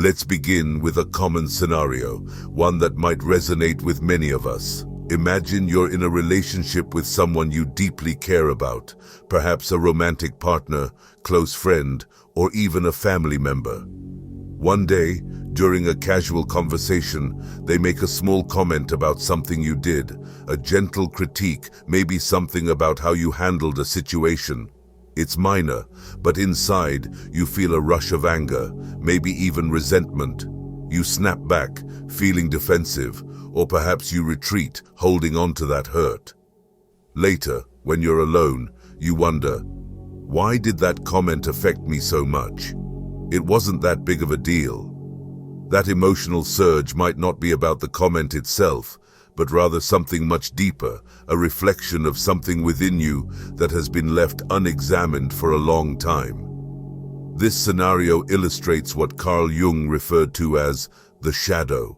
Let's begin with a common scenario, one that might resonate with many of us. Imagine you're in a relationship with someone you deeply care about, perhaps a romantic partner, close friend, or even a family member. One day, during a casual conversation, they make a small comment about something you did, a gentle critique, maybe something about how you handled a situation. It's minor, but inside, you feel a rush of anger, maybe even resentment. You snap back, feeling defensive, or perhaps you retreat, holding on to that hurt. Later, when you're alone, you wonder, why did that comment affect me so much? It wasn't that big of a deal. That emotional surge might not be about the comment itself, but rather something much deeper, a reflection of something within you that has been left unexamined for a long time. This scenario illustrates what Carl Jung referred to as the shadow.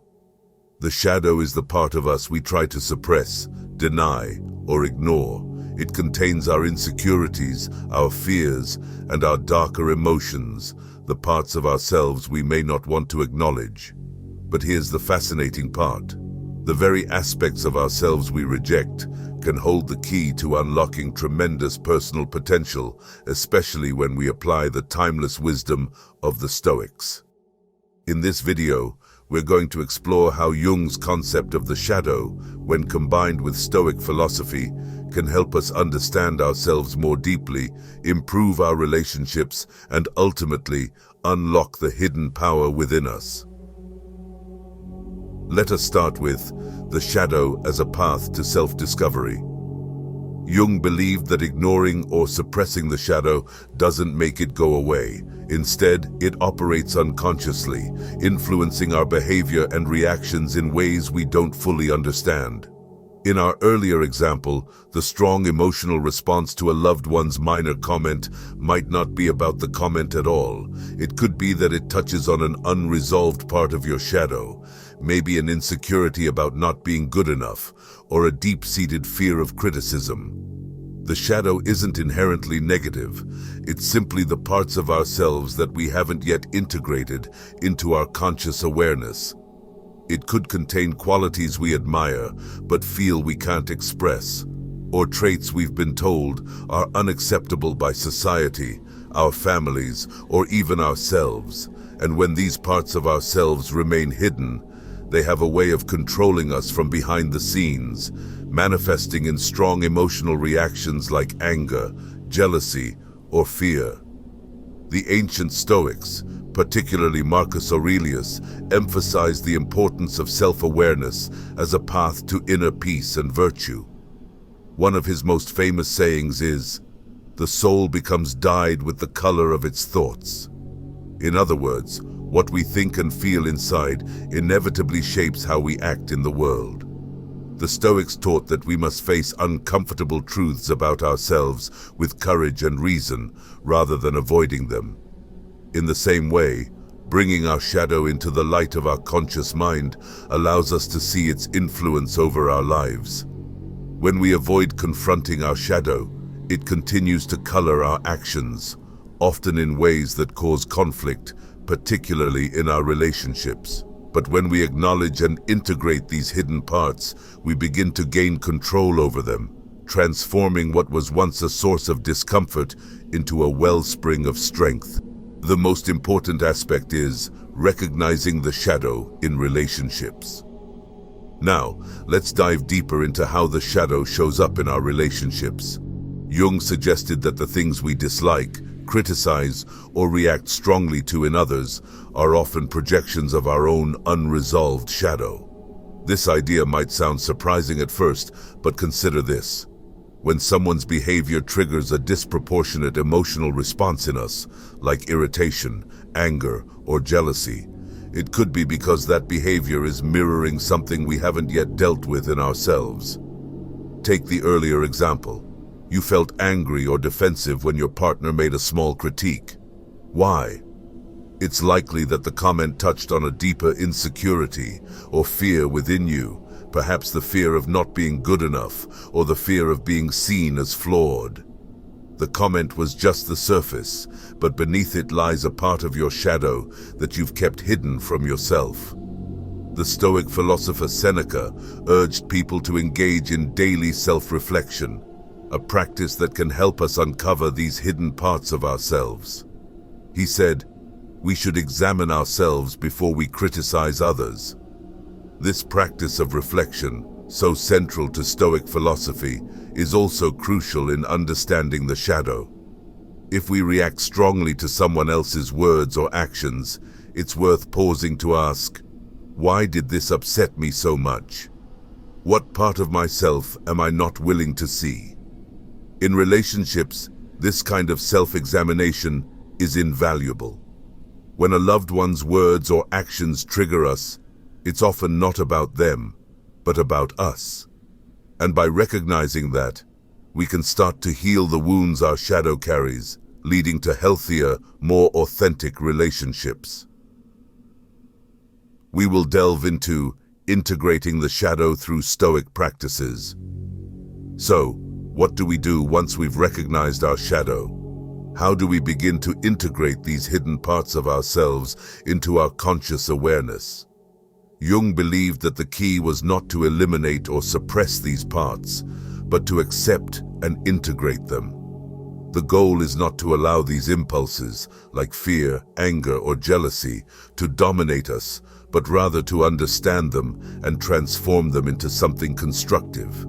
The shadow is the part of us we try to suppress, deny, or ignore. It contains our insecurities, our fears, and our darker emotions, the parts of ourselves we may not want to acknowledge. But here's the fascinating part. The very aspects of ourselves we reject can hold the key to unlocking tremendous personal potential, especially when we apply the timeless wisdom of the Stoics. In this video, we're going to explore how Jung's concept of the shadow, when combined with Stoic philosophy, can help us understand ourselves more deeply, improve our relationships, and ultimately unlock the hidden power within us. Let us start with the shadow as a path to self-discovery. Jung believed that ignoring or suppressing the shadow doesn't make it go away. Instead, it operates unconsciously, influencing our behavior and reactions in ways we don't fully understand. In our earlier example, the strong emotional response to a loved one's minor comment might not be about the comment at all. It could be that it touches on an unresolved part of your shadow, maybe an insecurity about not being good enough, or a deep-seated fear of criticism. The shadow isn't inherently negative. It's simply the parts of ourselves that we haven't yet integrated into our conscious awareness. It could contain qualities we admire but feel we can't express, or traits we've been told are unacceptable by society, our families, or even ourselves. And when these parts of ourselves remain hidden, they have a way of controlling us from behind the scenes, manifesting in strong emotional reactions like anger, jealousy, or fear. The ancient Stoics, particularly Marcus Aurelius, emphasized the importance of self-awareness as a path to inner peace and virtue. One of his most famous sayings is, "The soul becomes dyed with the color of its thoughts." In other words, what we think and feel inside inevitably shapes how we act in the world. The Stoics taught that we must face uncomfortable truths about ourselves with courage and reason, rather than avoiding them. In the same way, bringing our shadow into the light of our conscious mind allows us to see its influence over our lives. When we avoid confronting our shadow, it continues to color our actions, often in ways that cause conflict, particularly in our relationships. But when we acknowledge and integrate these hidden parts, we begin to gain control over them, transforming what was once a source of discomfort into a wellspring of strength. The most important aspect is recognizing the shadow in relationships. Now, let's dive deeper into how the shadow shows up in our relationships. Jung suggested that the things we dislike, criticize, or react strongly to in others are often projections of our own unresolved shadow. This idea might sound surprising at first, but consider this. When someone's behavior triggers a disproportionate emotional response in us, like irritation, anger, or jealousy, it could be because that behavior is mirroring something we haven't yet dealt with in ourselves. Take the earlier example. You felt angry or defensive when your partner made a small critique. Why? It's likely that the comment touched on a deeper insecurity or fear within you, perhaps the fear of not being good enough or the fear of being seen as flawed. The comment was just the surface, but beneath it lies a part of your shadow that you've kept hidden from yourself. The Stoic philosopher Seneca urged people to engage in daily self-reflection, a practice that can help us uncover these hidden parts of ourselves. He said, "We should examine ourselves before we criticize others." This practice of reflection, so central to Stoic philosophy, is also crucial in understanding the shadow. If we react strongly to someone else's words or actions, it's worth pausing to ask, why did this upset me so much? What part of myself am I not willing to see? In relationships, this kind of self-examination is invaluable. When a loved one's words or actions trigger us, it's often not about them, but about us. And by recognizing that, we can start to heal the wounds our shadow carries, leading to healthier, more authentic relationships. We will delve into integrating the shadow through Stoic practices. So, what do we do once we've recognized our shadow? How do we begin to integrate these hidden parts of ourselves into our conscious awareness? Jung believed that the key was not to eliminate or suppress these parts, but to accept and integrate them. The goal is not to allow these impulses, like fear, anger, or jealousy, to dominate us, but rather to understand them and transform them into something constructive.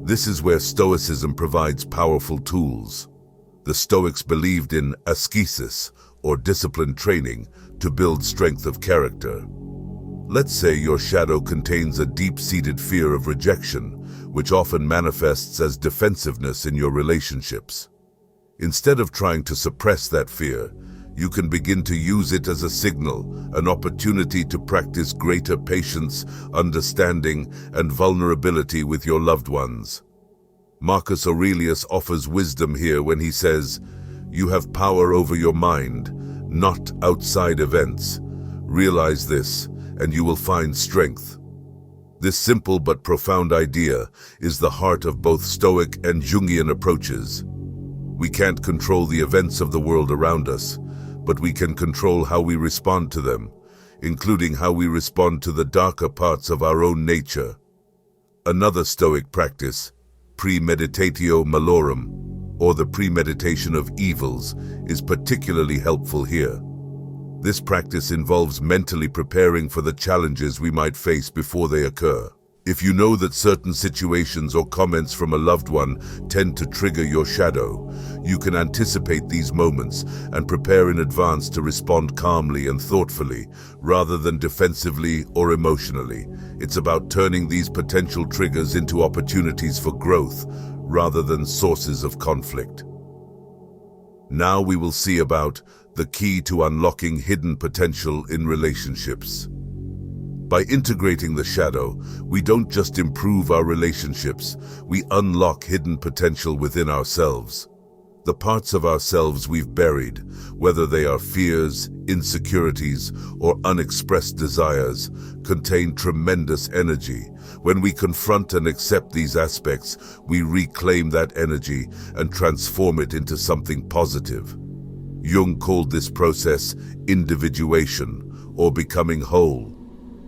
This is where Stoicism provides powerful tools. The Stoics believed in ascesis, or disciplined training, to build strength of character. Let's say your shadow contains a deep-seated fear of rejection, which often manifests as defensiveness in your relationships. Instead of trying to suppress that fear, you can begin to use it as a signal, an opportunity to practice greater patience, understanding, and vulnerability with your loved ones. Marcus Aurelius offers wisdom here when he says, "You have power over your mind, not outside events. Realize this, and you will find strength." This simple but profound idea is the heart of both Stoic and Jungian approaches. We can't control the events of the world around us, but we can control how we respond to them, including how we respond to the darker parts of our own nature. Another Stoic practice, premeditatio malorum, or the premeditation of evils, is particularly helpful here. This practice involves mentally preparing for the challenges we might face before they occur. If you know that certain situations or comments from a loved one tend to trigger your shadow, you can anticipate these moments and prepare in advance to respond calmly and thoughtfully, rather than defensively or emotionally. It's about turning these potential triggers into opportunities for growth, rather than sources of conflict. Now we will see about the key to unlocking hidden potential in relationships. By integrating the shadow, we don't just improve our relationships, we unlock hidden potential within ourselves. The parts of ourselves we've buried, whether they are fears, insecurities, or unexpressed desires, contain tremendous energy. When we confront and accept these aspects, we reclaim that energy and transform it into something positive. Jung called this process individuation, or becoming whole.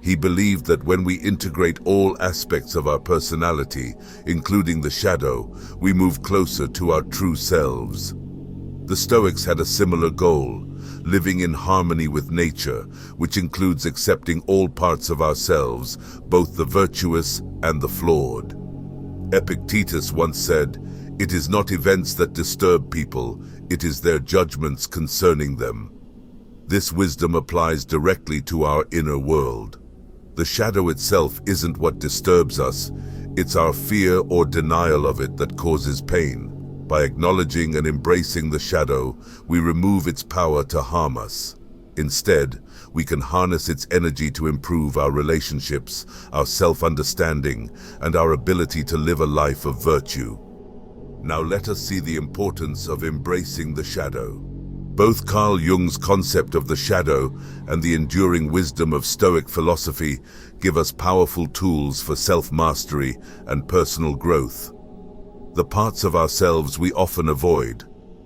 He believed that when we integrate all aspects of our personality, including the shadow, we move closer to our true selves. The Stoics had a similar goal, living in harmony with nature, which includes accepting all parts of ourselves, both the virtuous and the flawed. Epictetus once said, "It is not events that disturb people, it is their judgments concerning them." This wisdom applies directly to our inner world. The shadow itself isn't what disturbs us, it's our fear or denial of it that causes pain. By acknowledging and embracing the shadow, we remove its power to harm us. Instead, we can harness its energy to improve our relationships, our self-understanding, and our ability to live a life of virtue. Now let us see the importance of embracing the shadow. Both Carl Jung's concept of the shadow and the enduring wisdom of Stoic philosophy give us powerful tools for self-mastery and personal growth. the parts of ourselves we often avoid.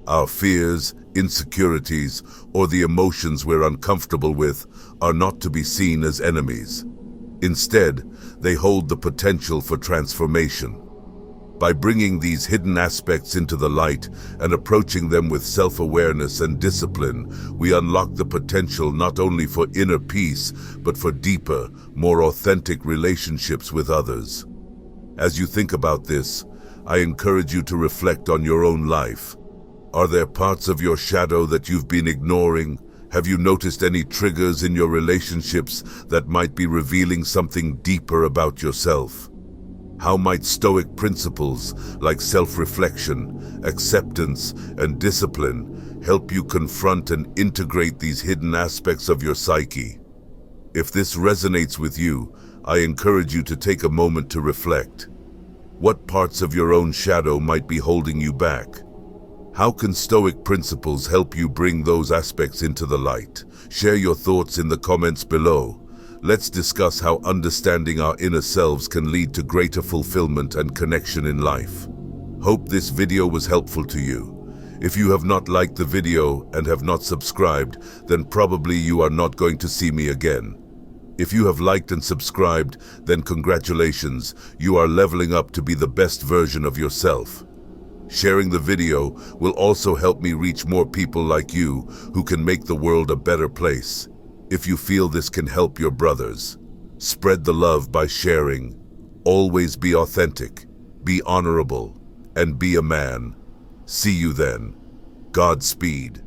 Our fears, insecurities, or the emotions we're uncomfortable with are not to be seen as enemies. Instead, they hold the potential for transformation. By bringing these hidden aspects into the light and approaching them with self-awareness and discipline, we unlock the potential not only for inner peace, but for deeper, more authentic relationships with others. As you think about this, I encourage you to reflect on your own life. Are there parts of your shadow that you've been ignoring? Have you noticed any triggers in your relationships that might be revealing something deeper about yourself? How might Stoic principles like self-reflection, acceptance, and discipline help you confront and integrate these hidden aspects of your psyche? If this resonates with you, I encourage you to take a moment to reflect. What parts of your own shadow might be holding you back? How can Stoic principles help you bring those aspects into the light? Share your thoughts in the comments below. Let's discuss how understanding our inner selves can lead to greater fulfillment and connection in life. Hope this video was helpful to you. If you have not liked the video and have not subscribed, then probably you are not going to see me again. If you have liked and subscribed, then congratulations, you are leveling up to be the best version of yourself. Sharing the video will also help me reach more people like you who can make the world a better place. If you feel this can help your brothers, spread the love by sharing. Always be authentic, be honorable, and be a man. See you then. Godspeed.